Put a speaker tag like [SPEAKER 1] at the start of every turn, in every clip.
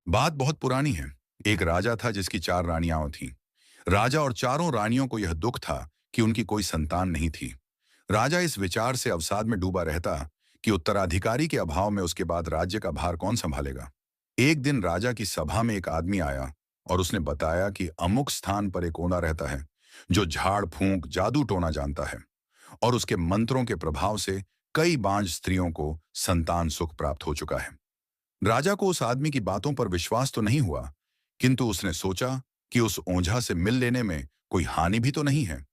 [SPEAKER 1] बात बहुत पुरानी है। एक राजा था जिसकी 4 रानियां थीं। राजा और चारों रानियों को यह दुख था कि उनकी कोई संतान नहीं थी। राजा इस विचार से अवसाद में डूबा रहता कि उत्तराधिकारी के अभाव में उसके बाद राज्य का भार कौन संभालेगा। एक दिन राजा की सभा में एक आदमी आया और उसने बताया कि अमुक स्थान पर एक ओना रहता है जो झाड़ फूंक जादू टोना जानता है और उसके मंत्रों के प्रभाव से कई बांझ स्त्रियों को संतान सुख प्राप्त हो चुका है। राजा को उस आदमी की बातों पर विश्वास तो नहीं हुआ, किंतु उसने सोचा कि उस ओझा से मिल लेने में कोई हानि भी तो नहीं है।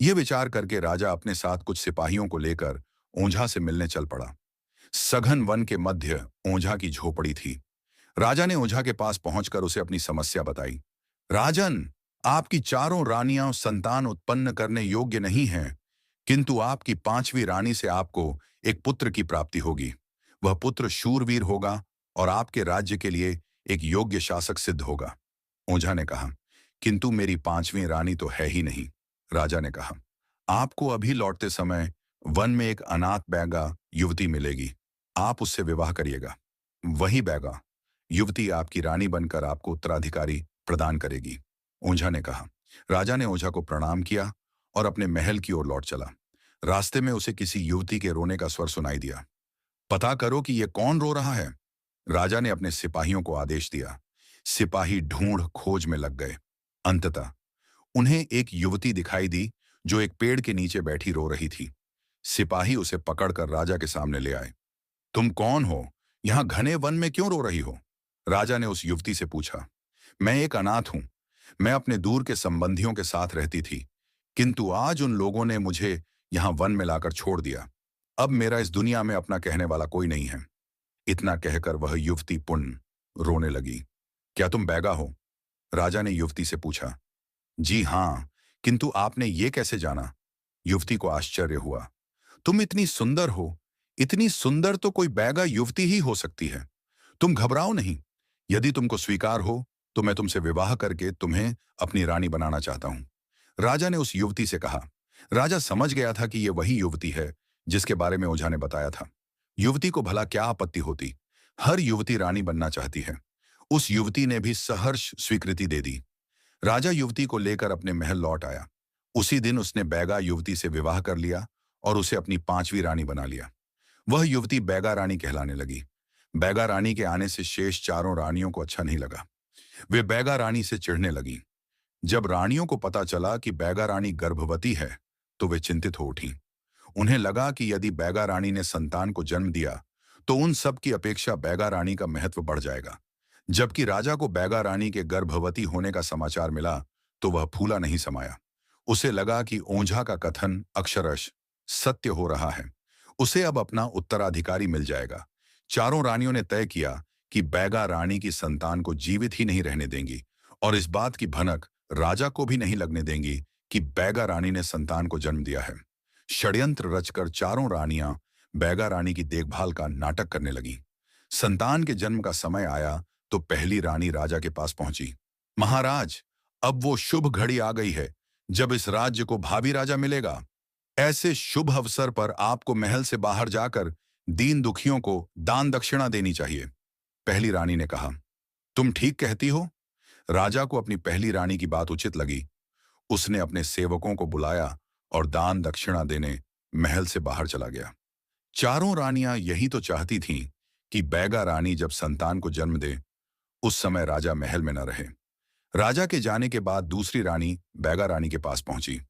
[SPEAKER 1] यह विचार करके राजा अपने साथ कुछ सिपाहियों को लेकर ओझा से मिलने चल पड़ा। सघन वन के मध्य ओझा की झोपड़ी थी। राजा ने ओझा के पास पहुंचकर उसे अपनी समस्या बताई। राजन, आपकी चारों रानियां संतान उत्पन्न करने योग्य नहीं हैं, किंतु आपकी 5वीं रानी से आपको एक पुत्र की प्राप्ति होगी। वह पुत्र शूरवीर होगा और आपके राज्य के लिए एक योग्य शासक सिद्ध होगा। ओझा ने कहा, किंतु मेरी 5वीं रानी तो है ही नहीं। राजा ने कहा, आपको अभी लौटते समय वन में एक अनाथ बैगा युवती मिलेगी। आप उससे विवाह करिएगा। वही बैगा युवती आपकी रानी बनकर आपको उत्तराधिकारी प्रदान करेगी। ओझा ने कहा। राजा ने ओझा को प्रणाम किया और अपने महल की ओर लौट चला। रास्ते में उसे किसी युवती के रोने का स्वर सुनाई दिया। पता करो कि यह कौन रो रहा है। राजा ने अपने सिपाहियों को आदेश दिया। सिपाही ढूंढ खोज में लग गए। अंततः उन्हें एक युवती दिखाई दी जो एक पेड़ के नीचे बैठी रो रही थी। सिपाही उसे पकड़कर राजा के सामने ले आए। तुम कौन हो? यहां घने वन में क्यों रो रही हो? राजा ने उस युवती से पूछा। मैं एक अनाथ हूं। मैं अपने दूर के संबंधियों के साथ रहती थी, किंतु आज उन लोगों ने मुझे यहां वन में लाकर छोड़ दिया। अब मेरा इस दुनिया में अपना कहने वाला कोई नहीं है। इतना कहकर वह युवती पुण्य रोने लगी। क्या तुम बैगा हो? राजा ने युवती से पूछा। जी हाँ, किंतु आपने ये कैसे जाना? युवती को आश्चर्य हुआ। तुम इतनी सुंदर हो। इतनी सुंदर तो कोई बैगा युवती ही हो सकती है। तुम घबराओ नहीं। यदि तुमको स्वीकार हो तो मैं तुमसे विवाह करके तुम्हें अपनी रानी बनाना चाहता हूं। राजा ने उस युवती से कहा। राजा समझ गया था कि यह वही युवती है जिसके बारे में ओझा ने बताया था। युवती को भला क्या आपत्ति होती? हर युवती रानी बनना चाहती है। उस युवती ने भी सहर्ष स्वीकृति दे दी। राजा युवती को लेकर अपने महल लौट आया। उसी दिन उसने बैगा युवती से विवाह कर लिया और उसे अपनी 5वीं रानी बना लिया। वह युवती बैगा रानी कहलाने लगी। बैगा रानी के आने से शेष चारों रानियों को अच्छा नहीं लगा। वे बैगा रानी से चिढ़ने लगी। जब रानियों को पता चला कि बैगा रानी गर्भवती है, तो वे चिंतित हो उठीं। उन्हें लगा कि यदि बैगा रानी ने संतान को जन्म दिया, तो उन सब की अपेक्षा बैगा रानी का महत्व बढ़ जाएगा। जबकि राजा को बैगा रानी के गर्भवती होने का समाचार मिला, तो वह फूला नहीं समाया। उसे लगा कि ओझा का कथन अक्षरश सत्य हो रहा है। उसे अब अपना उत्तराधिकारी मिल जाएगा। चारों रानियों ने तय किया कि बैगा रानी की संतान को जीवित ही नहीं रहने देंगी और इस बात की भनक राजा को भी नहीं लगने देंगी कि बैगा रानी ने संतान को जन्म दिया है। षड्यंत्र रचकर चारों रानियां बैगा रानी की देखभाल का नाटक करने लगीं। संतान के जन्म का समय आया तो पहली रानी राजा के पास पहुंची। महाराज, अब वो शुभ घड़ी आ गई है जब इस राज्य को भावी राजा मिलेगा। ऐसे शुभ अवसर पर आपको महल से बाहर जाकर दीन दुखियों को दान दक्षिणा देनी चाहिए। पहली रानी ने कहा। तुम ठीक कहती हो। राजा को अपनी पहली रानी की बात उचित लगी। उसने अपने सेवकों को बुलाया और दान दक्षिणा देने महल से बाहर चला गया। चारों रानियां यही तो चाहती थीं कि बैगा रानी जब संतान को जन्म दे, उस समय राजा महल में न रहे। राजा के जाने के बाद दूसरी रानी बैगा रानी के पास पहुंची।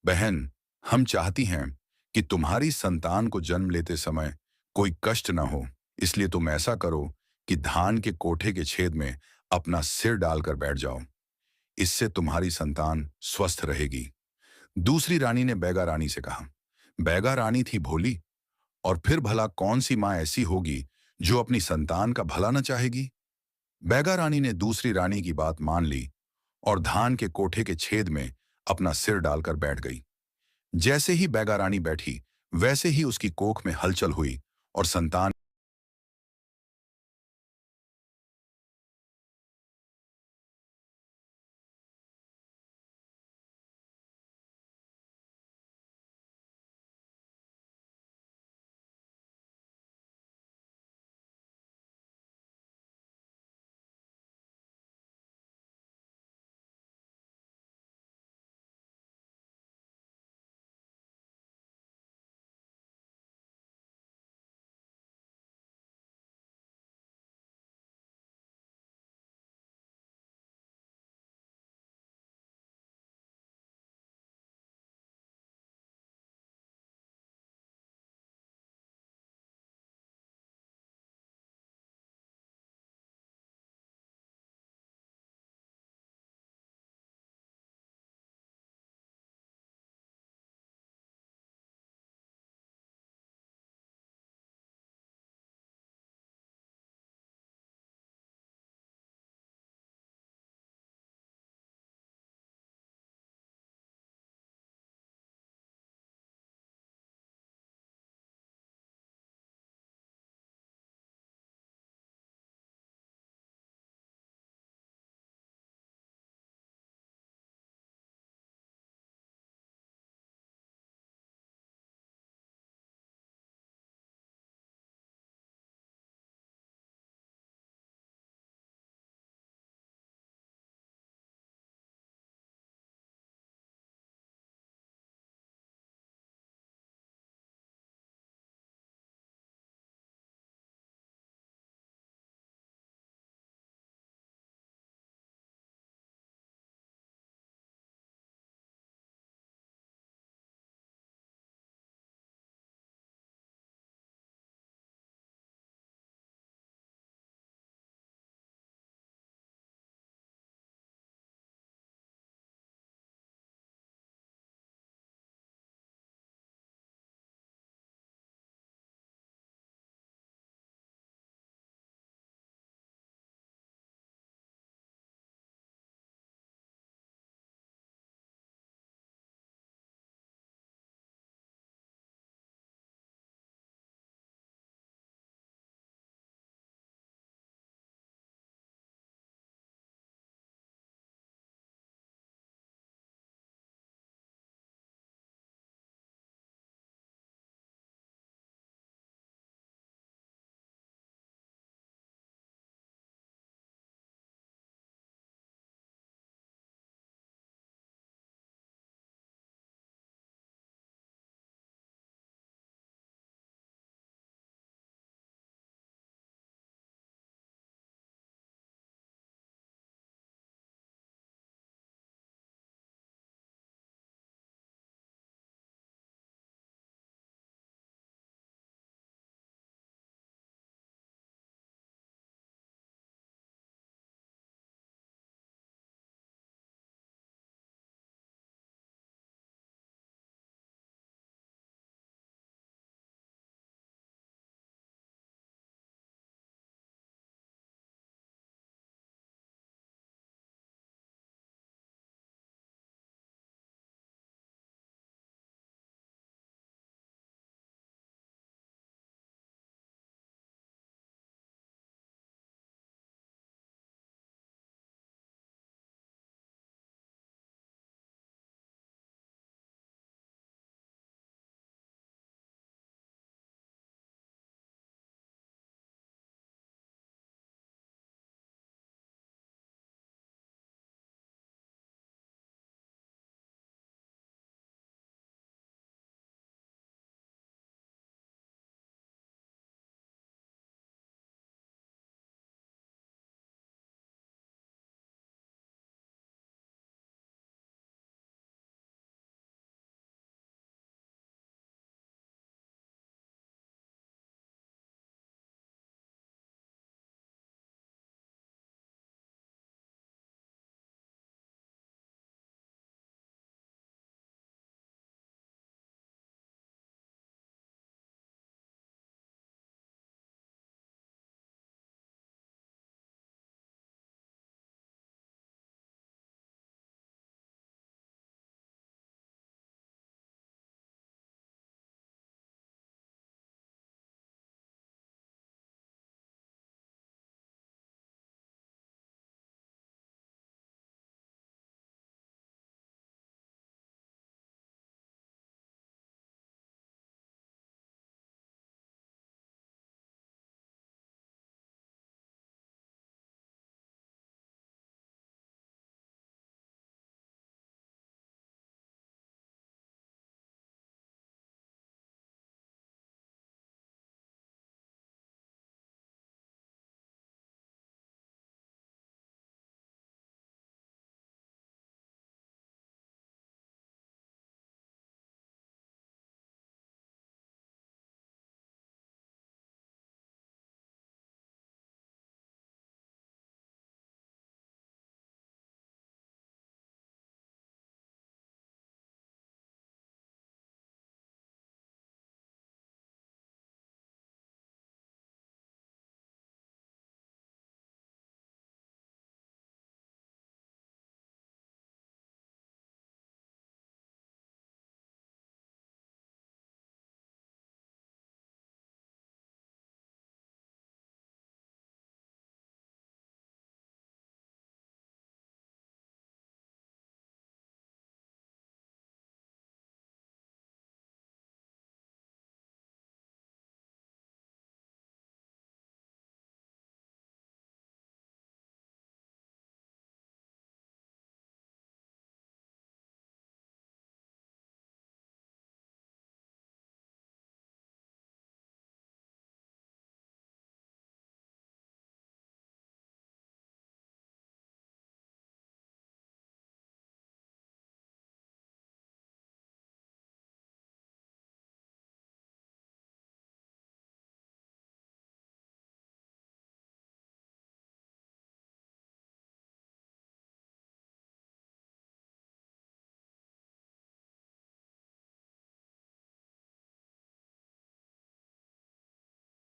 [SPEAKER 1] बहन, हम चाहती हैं कि तुम्हारी संतान को जन्म लेते समय कोई कष्ट न हो, इसलिए तुम ऐसा करो कि धान के कोठे के छेद में अपना सिर डालकर बैठ जाओ। इससे तुम्हारी संतान स्वस्थ रहेगी। दूसरी रानी ने बैगा रानी से कहा। बैगा रानी थी भोली, और फिर भला कौन सी माँ ऐसी होगी जो अपनी संतान का भला न चाहेगी। बैगा रानी ने दूसरी रानी की बात मान ली और धान के कोठे के छेद में अपना सिर डालकर बैठ गई। जैसे ही बैगा रानी बैठी, वैसे ही उसकी कोख में हलचल हुई और संतान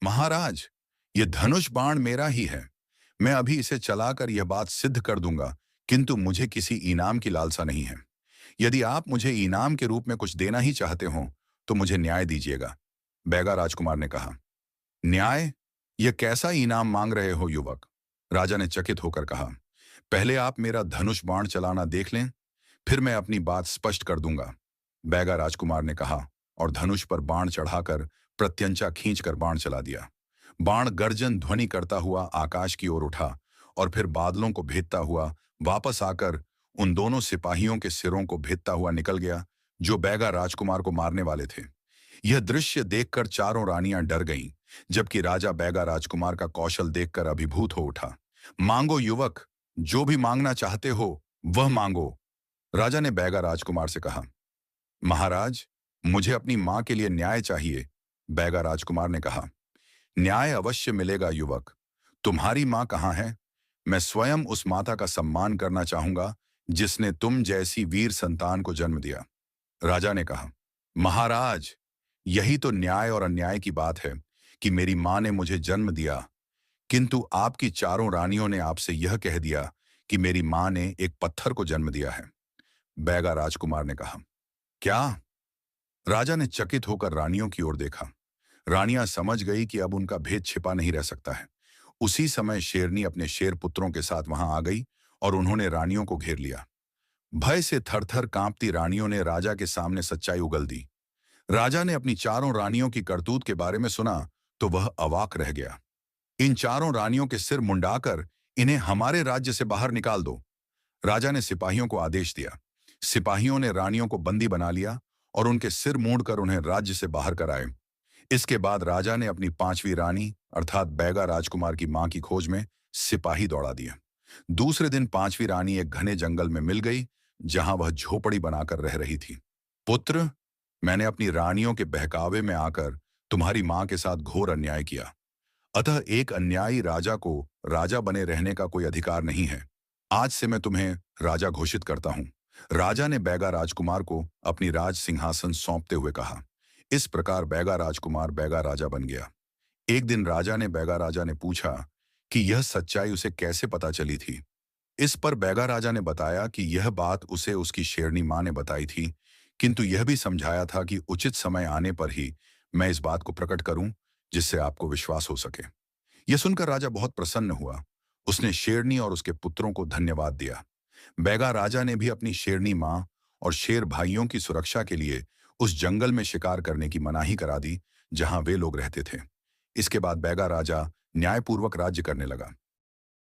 [SPEAKER 1] महाराज, ये धनुष बाण मेरा ही है। मैं अभी इसे चलाकर यह बात सिद्ध कर दूंगा, किंतु मुझे किसी इनाम की लालसा नहीं है। यदि आप मुझे इनाम के रूप में कुछ देना ही चाहते हो, तो मुझे न्याय दीजिएगा। बैगा राजकुमार ने कहा। न्याय? यह कैसा इनाम मांग रहे हो युवक? राजा ने चकित होकर कहा। पहले आप मेरा धनुष बाण चलाना देख लें, फिर मैं अपनी बात स्पष्ट कर दूंगा। बैगा राजकुमार ने कहा और धनुष पर बाण चढ़ाकर प्रत्यंचा खींचकर बाण चला दिया। बाण गर्जन ध्वनि करता हुआ आकाश की ओर उठा और फिर बादलों को भेदता हुआ वापस आकर उन दोनों सिपाहियों के सिरों को भेदता हुआ निकल गया जो बैगा राजकुमार को मारने वाले थे। यह दृश्य देखकर चारों रानियां डर गईं, जबकि राजा बैगा राजकुमार का कौशल देखकर अभिभूत हो उठा। मांगो युवक, जो भी मांगना चाहते हो वह मांगो। राजा ने बैगा राजकुमार से कहा। महाराज, मुझे अपनी मां के लिए न्याय चाहिए। बैगा राजकुमार ने कहा। न्याय अवश्य मिलेगा युवक। तुम्हारी मां कहाँ है? मैं स्वयं उस माता का सम्मान करना चाहूंगा जिसने तुम जैसी वीर संतान को जन्म दिया। राजा ने कहा। महाराज, यही तो न्याय और अन्याय की बात है कि मेरी मां ने मुझे जन्म दिया, किंतु आपकी चारों रानियों ने आपसे यह कह दिया कि मेरी मां ने एक पत्थर को जन्म दिया है। बैगा राजकुमार ने कहा। क्या? राजा ने चकित होकर रानियों की ओर देखा। रानियां समझ गई कि अब उनका भेद छिपा नहीं रह सकता है। उसी समय शेरनी अपने शेर पुत्रों के साथ वहां आ गई और उन्होंने रानियों को घेर लिया। भय से थरथर कांपती रानियों ने राजा के सामने सच्चाई उगल दी। राजा ने अपनी चारों रानियों की करतूत के बारे में सुना तो वह अवाक रह गया। इन चारों रानियों के सिर मुंडाकर इन्हें हमारे राज्य से बाहर निकाल दो। राजा ने सिपाहियों को आदेश दिया। सिपाहियों ने रानियों को बंदी बना लिया और उनके सिर मूंडकर उन्हें राज्य से बाहर कराए। इसके बाद राजा ने अपनी पांचवी रानी अर्थात बैगा राजकुमार की मां की खोज में सिपाही दौड़ा दिया। दूसरे दिन पांचवी रानी एक घने जंगल में मिल गई, जहां वह झोपड़ी बनाकर रह रही थी। पुत्र, मैंने अपनी रानियों के बहकावे में आकर तुम्हारी मां के साथ घोर अन्याय किया, अतः एक अन्यायी राजा को राजा बने रहने का कोई अधिकार नहीं है। आज से मैं तुम्हें राजा घोषित करता हूं। राजा ने बैगा राजकुमार को अपनी राज सिंहासन सौंपते हुए कहा। इस प्रकार बैगा राजकुमार बैगा राजा बन गया। एक दिन राजा ने बैगा राजा ने पूछा कि यह सच्चाई उसे कैसे पता चली थी। इस पर बैगा राजा ने बताया कि यह बात उसे उसकी शेरनी मां ने बताई थी, किंतु यह भी समझाया था कि उचित समय आने पर ही मैं इस बात को प्रकट करूं जिससे आपको विश्वास हो सके। यह सुनकर राजा बहुत प्रसन्न हुआ। उसने शेरनी और उसके पुत्रों को धन्यवाद दिया। बैगा राजा ने भी अपनी शेरनी मां और शेर भाइयों की सुरक्षा के लिए उस जंगल में शिकार करने की मनाही करा दी जहां वे लोग रहते थे। इसके बाद बैगा राजा न्यायपूर्वक राज्य करने लगा।